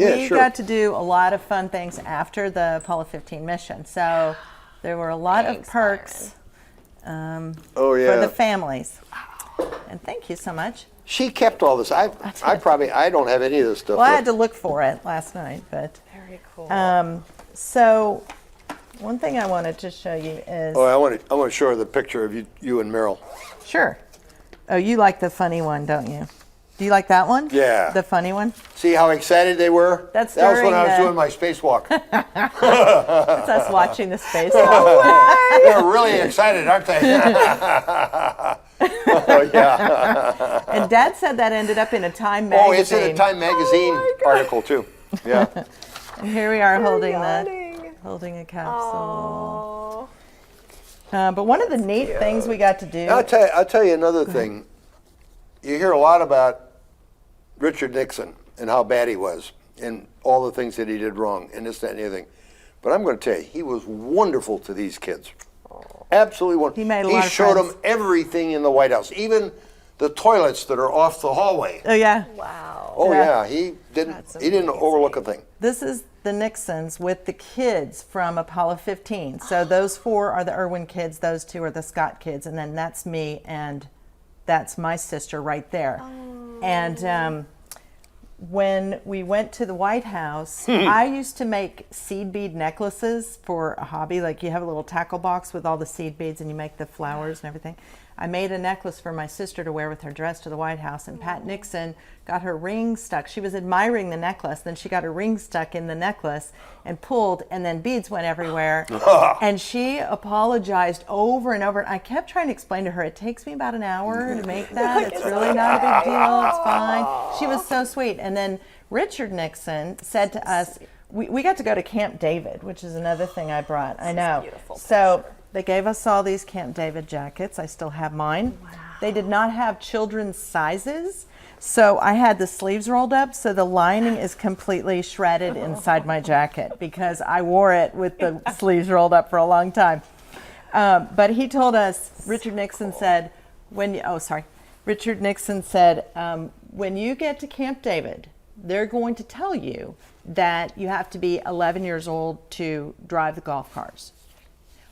we got to do a lot of fun things after the Apollo 15 mission. So there were a lot of perks for the families. And thank you so much. She kept all this. I don't have any of this stuff. Well, I had to look for it last night, but very cool. So one thing I wanted to show you is. Oh, I want to show her the picture of you and Meryl. Sure. Oh, you like the funny one, don't you? Do you like that one? Yeah. The funny one? See how excited they were? That was when I was doing my spacewalk. That's us watching the spacewalk. They're really excited, aren't they? Oh, yeah. And Dad said that ended up in a Time magazine. Oh, it's in a Time magazine article, too. Yeah. And here we are holding a capsule. But one of the neat things we got to do. I'll tell you another thing. You hear a lot about Richard Nixon and how bad he was and all the things that he did wrong and this, that, and the other thing. But I'm going to tell you, he was wonderful to these kids. Absolutely wonderful. He made a lot of showed friends. them everything in the White House, even the toilets that are off the hallway. Oh, yeah. Wow. Oh, yeah. He didn't overlook a thing. This is the Nixons with the kids from Apollo 15. So those 4 are the Irwin kids, those 2 are the Scott kids, and then that's me, and that's my sister right there. Oh. And when we went to the White House, I used to make seed bead necklaces for a hobby. Like you have a little tackle box with all the seed beads and you make the flowers and everything. I made a necklace for my sister to wear with her dress to the White House, and Pat Nixon got her ring stuck. She was admiring the necklace, then she got her ring stuck in the necklace and pulled, and then beads went everywhere. And she apologized over and over. I kept trying to explain to her, it takes me about an hour to make that. It's really not a big deal. It's fine. She was so sweet. And then Richard Nixon said to us, we got to go to Camp David, which is another thing I brought. I know. So they gave us all these Camp David jackets. I still have mine. Wow. They did not have children's sizes, so I had the sleeves rolled up, so the lining is completely shredded inside my jacket because I wore it with the sleeves rolled up for a long time. But he told us, Richard Nixon said, when you get to Camp David, they're going to tell you that you have to be 11 years old to drive the golf carts.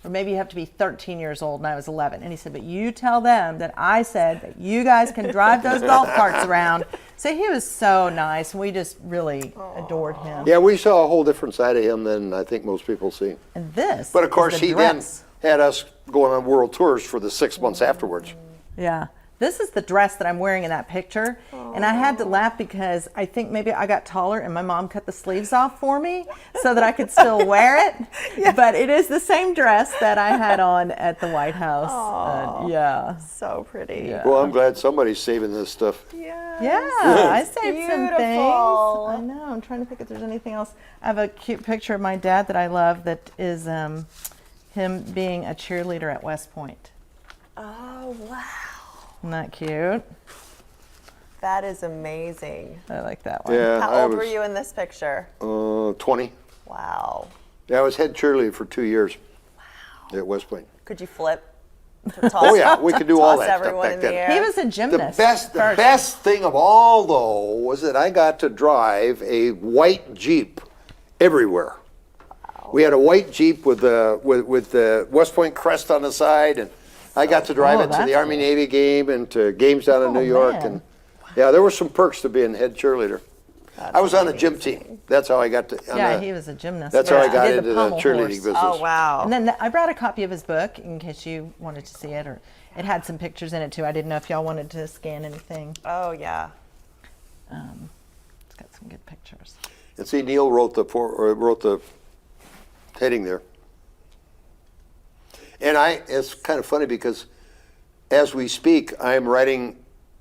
Or maybe you have to be 13 years old and I was 11. And he said, but you tell them that I said that you guys can drive those golf carts around. So he was so nice. We just really adored him. Yeah, we saw a whole different side of him than I think most people see. And this But of course, is the he dress. then had us going on world tours for the 6 months afterwards. Yeah. This is the dress that I'm wearing in that picture. And I had to laugh because I think maybe I got taller and my mom cut the sleeves off for me so that I could still wear it. Yeah. But it is the same dress that I had on at the White House. Yeah. So pretty. Yeah. Well, I'm glad somebody's saving this stuff. Yeah, I saved some things. Beautiful. I know. I'm trying to think if there's anything else. I have a cute picture of my dad that I love that is him being a cheerleader at West Point. Oh, wow. Isn't that cute? That is amazing. I like that one. Yeah, How old were you in this picture? 20. Wow. Yeah, I was head cheerleader for 2 years. Wow. At West Point. Could you flip? Oh yeah, we could do all that stuff everyone back in the then. air. He was a gymnast. The best thing of all, though, was that I got to drive a white Jeep everywhere. Wow. We had a white Jeep with the West Point crest on the side, and I got to drive it to the Army-Navy game and to games down in New York. Man. And yeah, there were some perks to being head cheerleader. I was on a gym team. That's how I got to. He was a gymnast. That's how I got into the cheerleading business. Oh, wow. And then I brought a copy of his book in case you wanted to see it, or it had some pictures in it too. I didn't know if y'all wanted to scan anything. Oh, yeah. It's got some good pictures. And see, Neil wrote the heading there. And it's kind of funny because as we speak, I'm writing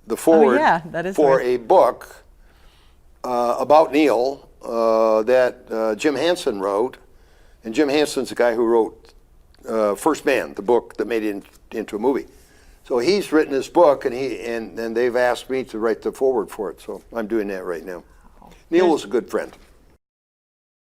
the foreword for a book about Neil that Jim Hansen wrote. And Jim Hansen's the guy who wrote First Man, the book that made it into a movie. So he's written this book, and they've asked me to write the foreword for it. So I'm doing that right now. Neil was a good friend.